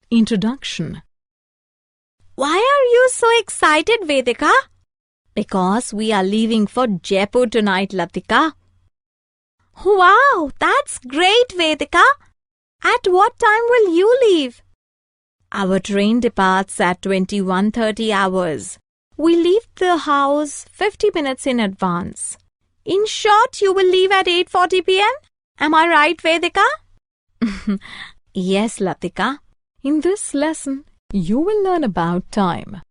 Introduction. Why are you so excited, Vedika? Because we are leaving for Jaipur tonight, Latika. Wow, that's great, Vedika. At what time will you leave? Our train departs at 21:30 hours. We leave the house 50 minutes in advance. In short, you will leave at 8:40 p.m.? Am I right, Vedika? Yes, Latika. In this lesson, you will learn about time.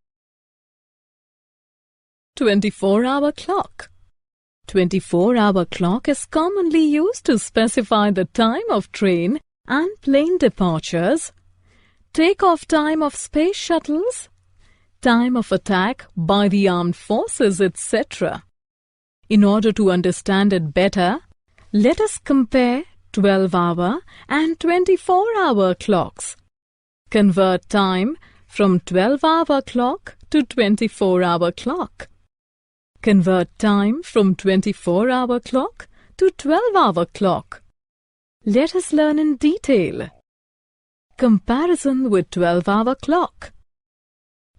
24-hour clock. 24-hour clock is commonly used to specify the time of train and plane departures, take-off time of space shuttles, time of attack by the armed forces, etc. In order to understand it better, let us compare 12-hour and 24-hour clocks. Convert time from 12-hour clock to 24-hour clock. Convert time from 24-hour clock to 12-hour clock. Let us learn in detail. Comparison with 12-hour clock.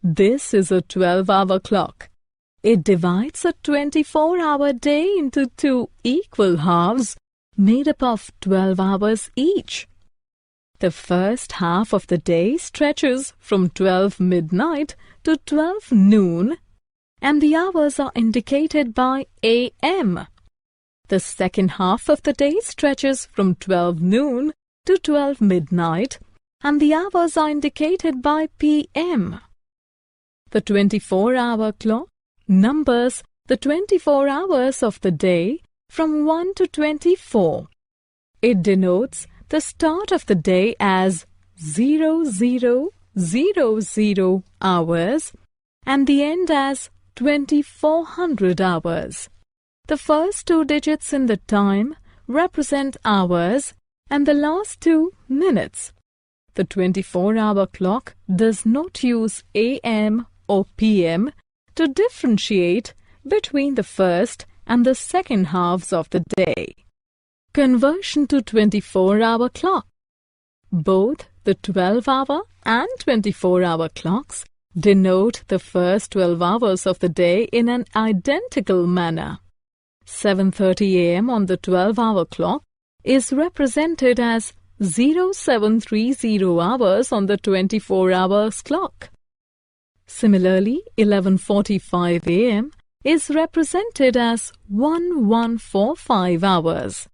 This is a 12-hour clock. It divides a 24-hour day into two equal halves made up of 12 hours each. The first half of the day stretches from 12 midnight to 12 noon, and the hours are indicated by AM. The second half of the day stretches from 12 noon to 12 midnight, and the hours are indicated by PM. The 24-hour clock numbers the 24 hours of the day from 1 to 24. It denotes the start of the day as 0000 hours and the end as 2400 hours. The first two digits in the time represent hours and the last two minutes. The 24-hour clock does not use AM or PM to differentiate between the first and the second halves of the day. Conversion to 24-hour clock. Both the 12-hour and 24-hour clocks denote the first 12 hours of the day in an identical manner. 7:30 a.m. on the 12-hour clock is represented as 0730 hours on the 24-hour clock. Similarly, 11:45 a.m. is represented as 1145 hours.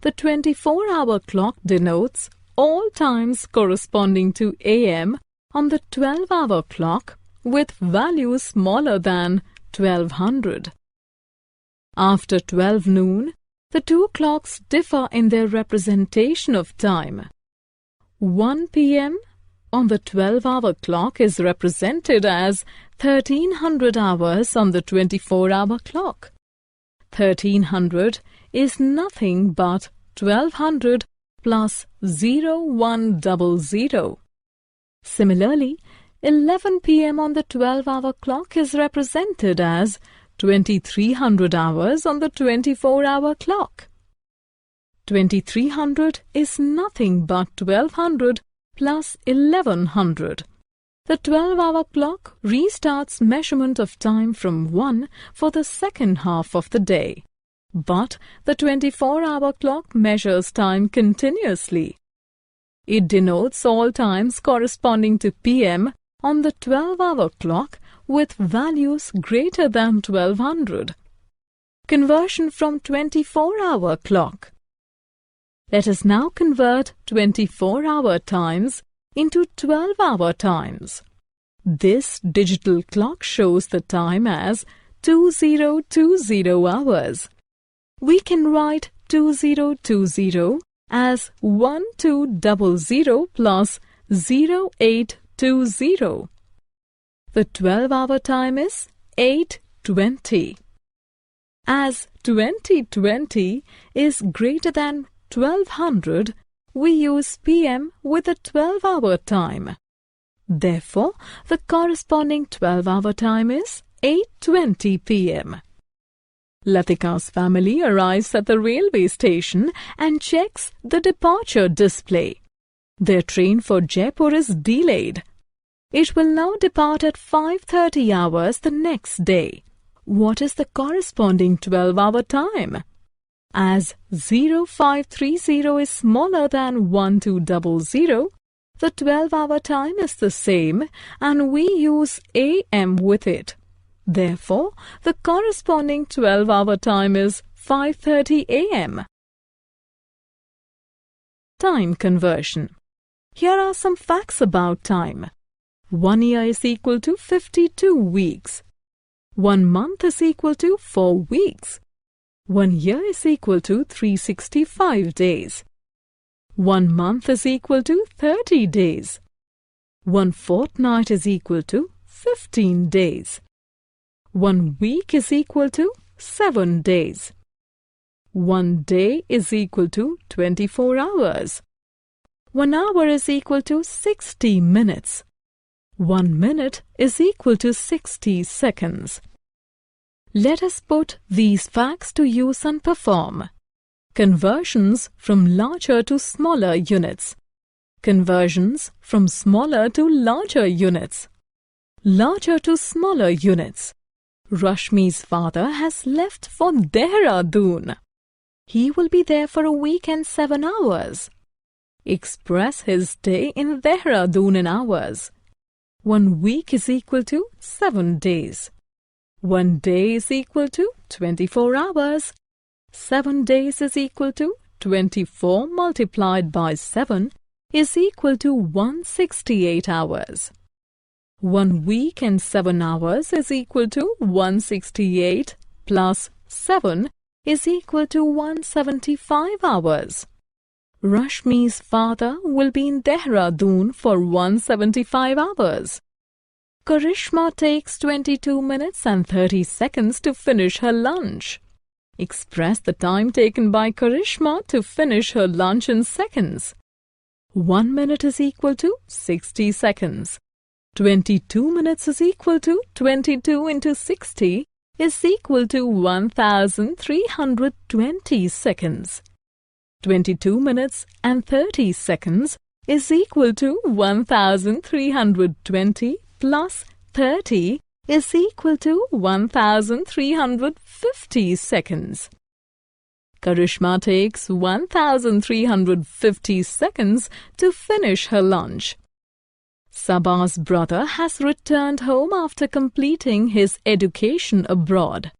The 24-hour clock denotes all times corresponding to AM on the 12-hour clock with values smaller than 1200. After 12 noon, the two clocks differ in their representation of time. 1 p.m. on the 12-hour clock is represented as 1300 hours on the 24-hour clock. 1300 is nothing but 1200 plus 0100. Similarly, 11 p.m. on the 12-hour clock is represented as 2300 hours on the 24-hour clock. 2300 is nothing but 1200 plus 1100. The 12-hour clock restarts measurement of time from 1 for the second half of the day. But the 24-hour clock measures time continuously. It denotes all times corresponding to PM on the 12-hour clock with values greater than 1200. Conversion from 24-hour clock. Let us now convert 24-hour times into 12-hour times. This digital clock shows the time as 2020 hours. We can write 2020 as 1200 plus 0820. The 12-hour time is 8:20. As 2020 is greater than 1200, we use PM with a 12-hour time. Therefore, the corresponding 12-hour time is 8:20 p.m. Latika's family arrives at the railway station and checks the departure display. Their train for Jaipur is delayed. It will now depart at 5:30 hours the next day. What is the corresponding 12-hour time? As 0530 is smaller than 1200, the 12-hour time is the same and we use AM with it. Therefore, the corresponding 12-hour time is 5:30 AM. Time conversion. Here are some facts about time. 1 year is equal to 52 weeks. 1 month is equal to 4 weeks. 1 year is equal to 365 days. 1 month is equal to 30 days. 1 fortnight is equal to 15 days. 1 week is equal to 7 days. 1 day is equal to 24 hours. 1 hour is equal to 60 minutes. 1 minute is equal to 60 seconds. Let us put these facts to use and perform. Conversions from larger to smaller units. Conversions from smaller to larger units. Larger to smaller units. Rashmi's father has left for Dehradun. He will be there for a week and 7 hours. Express his day in Dehradun in hours. 1 week is equal to 7 days. 1 day is equal to 24 hours. 7 days is equal to 24 multiplied by 7 is equal to 168 hours. 1 week and 7 hours is equal to 168 plus 7 is equal to 175 hours. Rashmi's father will be in Dehradun for 175 hours. Karishma takes 22 minutes and 30 seconds to finish her lunch. Express the time taken by Karishma to finish her lunch in seconds. 1 minute is equal to 60 seconds. 22 minutes is equal to 22 into 60 is equal to 1320 seconds. 22 minutes and 30 seconds is equal to 1320 plus 30 is equal to 1350 seconds. Karishma takes 1350 seconds to finish her lunch. Saba's brother has returned home after completing his education abroad.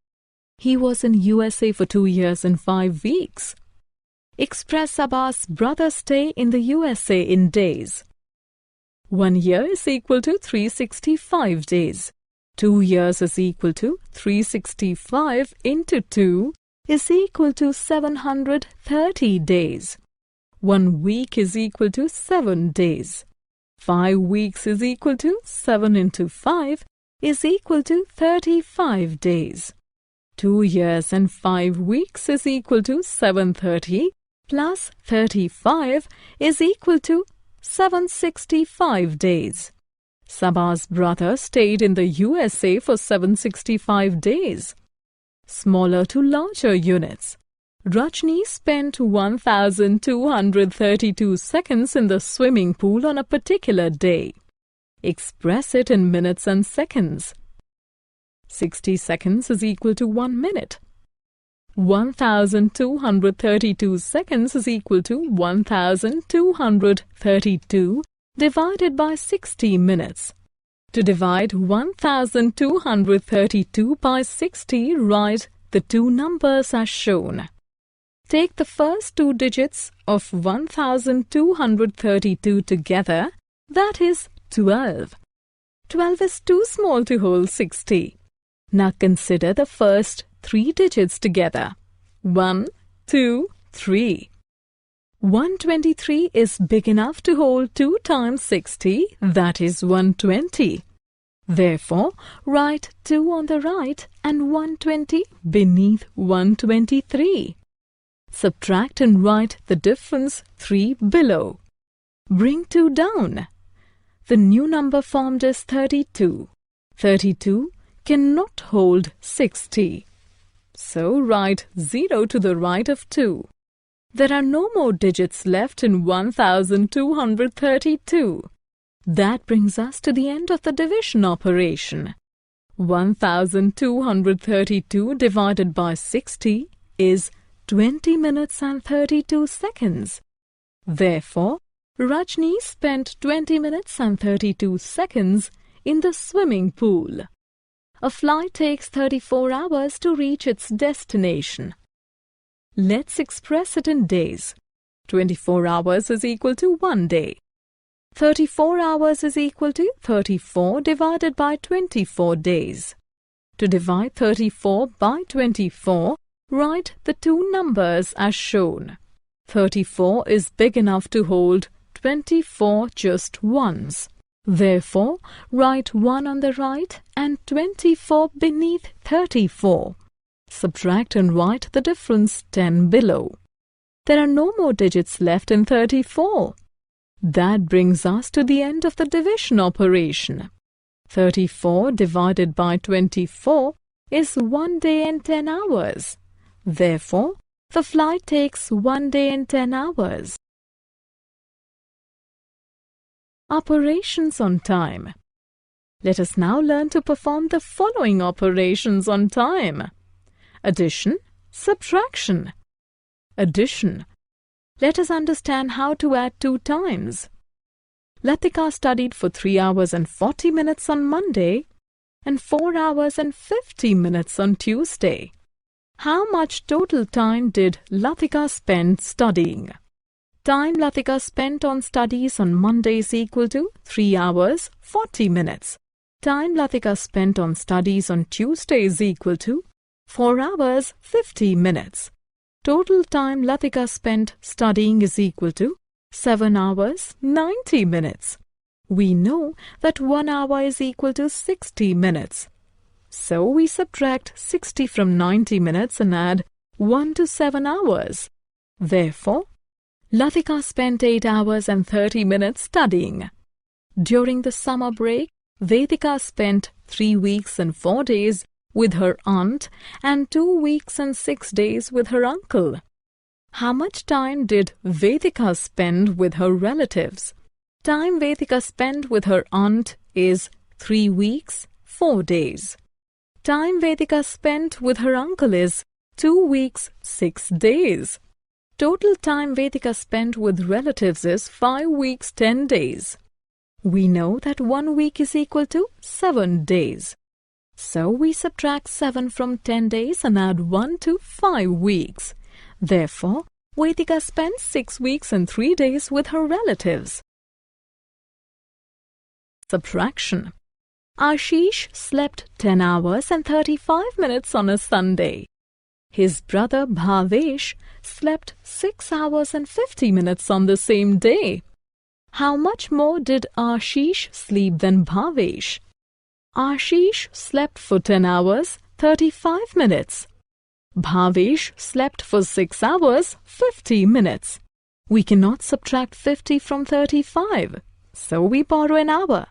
He was in USA for 2 years and 5 weeks. Express Saba's brother's stay in the USA in days. 1 year is equal to 365 days. 2 years is equal to 365 into 2 is equal to 730 days. 1 week is equal to 7 days. 5 weeks is equal to 7 into 5 is equal to 35 days. 2 years and 5 weeks is equal to 730 plus 35 is equal to 765 days. Saba's brother stayed in the USA for 765 days. Smaller to larger units. Rajni spent 1,232 seconds in the swimming pool on a particular day. Express it in minutes and seconds. 60 seconds is equal to 1 minute. 1,232 seconds is equal to 1,232 divided by 60 minutes. To divide 1,232 by 60, write the two numbers as shown. Take the first 2 digits of 1,232 together, that is 12. 12 is too small to hold 60. Now consider the first 3 digits together. 1, 2, 3. 123 is big enough to hold 2 times 60, that is 120. Therefore, write 2 on the right and 120 beneath 123. Subtract and write the difference 3 below. Bring 2 down. The new number formed is 32. 32 cannot hold 60. So write 0 to the right of 2. There are no more digits left in 1232. That brings us to the end of the division operation. 1232 divided by 60 is 20 minutes and 32 seconds. Therefore, Rajni spent 20 minutes and 32 seconds in the swimming pool. A flight takes 34 hours to reach its destination. Let's express it in days. 24 hours is equal to 1 day. 34 hours is equal to 34 divided by 24 days. To divide 34 by 24, write the two numbers as shown. 34 is big enough to hold 24 just once. Therefore, write 1 on the right and 24 beneath 34. Subtract and write the difference 10 below. There are no more digits left in 34. That brings us to the end of the division operation. 34 divided by 24 is 1 day and 10 hours. Therefore, the flight takes 1 day and 10 hours. Operations on time. Let us now learn to perform the following operations on time. Addition, subtraction. Addition. Let us understand how to add 2 times. Latika studied for 3 hours and 40 minutes on Monday and 4 hours and 50 minutes on Tuesday. How much total time did Latika spend studying? Time Latika spent on studies on Monday is equal to 3 hours 40 minutes. Time Latika spent on studies on Tuesday is equal to 4 hours 50 minutes. Total time Latika spent studying is equal to 7 hours 90 minutes. We know that 1 hour is equal to 60 minutes. So we subtract 60 from 90 minutes and add 1 to 7 hours. Therefore, Latika spent 8 hours and 30 minutes studying. During the summer break, Vedika spent 3 weeks and 4 days with her aunt and 2 weeks and 6 days with her uncle. How much time did Vedika spend with her relatives? Time Vedika spent with her aunt is 3 weeks, 4 days. Time Vedika spent with her uncle is 2 weeks, 6 days. Total time Vedika spent with relatives is 5 weeks, 10 days. We know that 1 week is equal to 7 days. So we subtract 7 from 10 days and add 1 to 5 weeks. Therefore, Vedika spent 6 weeks and 3 days with her relatives. Subtraction. Ashish slept 10 hours and 35 minutes on a Sunday. His brother Bhavesh slept 6 hours and 50 minutes on the same day. How much more did Ashish sleep than Bhavesh? Ashish slept for 10 hours, 35 minutes. Bhavesh slept for 6 hours, 50 minutes. We cannot subtract 50 from 35, so we borrow an hour.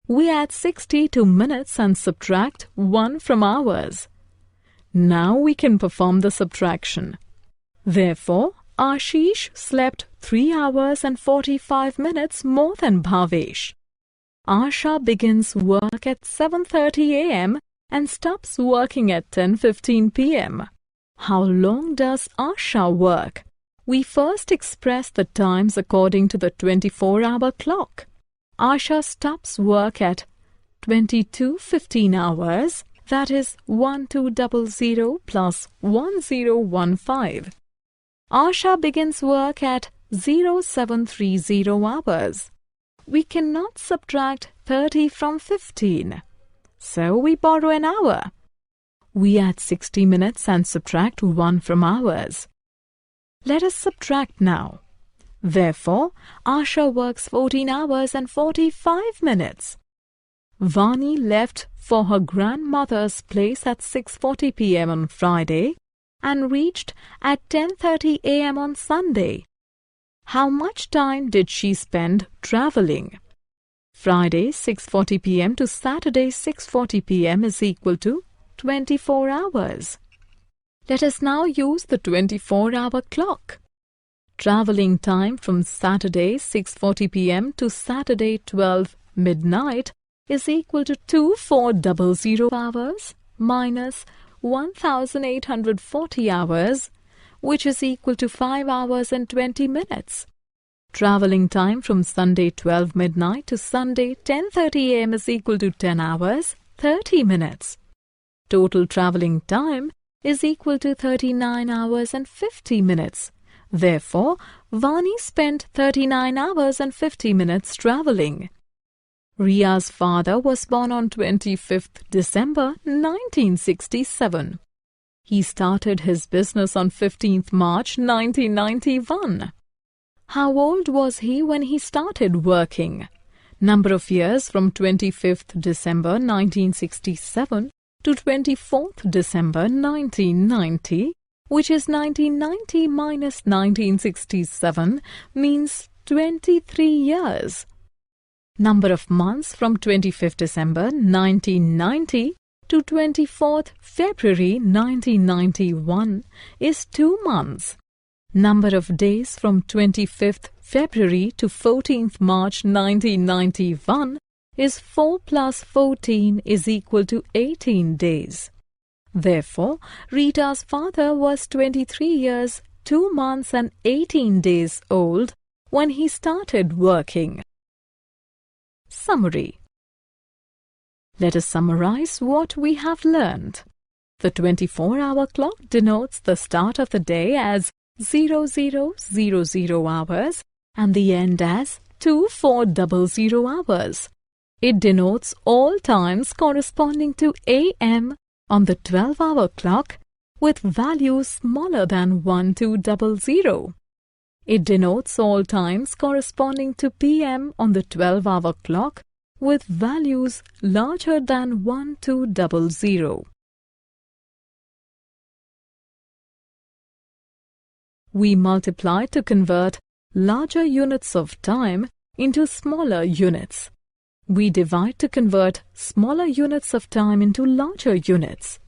We add 60 to minutes and subtract 1 from hours. Now we can perform the subtraction. Therefore, Ashish slept 3 hours and 45 minutes more than Bhavesh. Asha begins work at 7:30 a.m. and stops working at 10:15 p.m. How long does Asha work? We first express the times according to the 24-hour clock. Asha stops work at 22:15 hours, that is 1200 plus 1015. Asha begins work at 0730 hours. We cannot subtract 30 from 15, so we borrow an hour. We add 60 minutes and subtract 1 from hours. Let us subtract now. Therefore, Asha works 14 hours and 45 minutes. Vani left for her grandmother's place at 6:40 p.m. on Friday and reached at 10:30 a.m. on Sunday. How much time did she spend traveling? Friday 6:40 p.m. to Saturday 6:40 p.m. is equal to 24 hours. Let us now use the 24-hour clock. Traveling time from Saturday 6:40 p.m. to Saturday 12 midnight is equal to 2400 hours minus 1840 hours, which is equal to 5 hours and 20 minutes. Traveling time from Sunday 12 midnight to Sunday 10:30 a.m. is equal to 10 hours 30 minutes. Total traveling time is equal to 39 hours and 50 minutes. Therefore, Vani spent 39 hours and 50 minutes traveling. Ria's father was born on 25th December 1967. He started his business on 15th March 1991. How old was he when he started working? Number of years from 25th December 1967 to 24th December 1990, which is 1990 minus 1967, means 23 years. Number of months from 25th December 1990 to 24th February 1991 is 2 months. Number of days from 25th February to 14th March 1991 is 4 plus 14 is equal to 18 days. Therefore, Rita's father was 23 years, 2 months and 18 days old when he started working. Summary. Let us summarize what we have learned. The 24-hour clock denotes the start of the day as 0000 hours and the end as 2400 hours. It denotes all times corresponding to AM on the 12-hour clock with values smaller than 1200. It denotes all times corresponding to PM on the 12-hour clock with values larger than 1200. We multiply to convert larger units of time into smaller units. We divide to convert smaller units of time into larger units.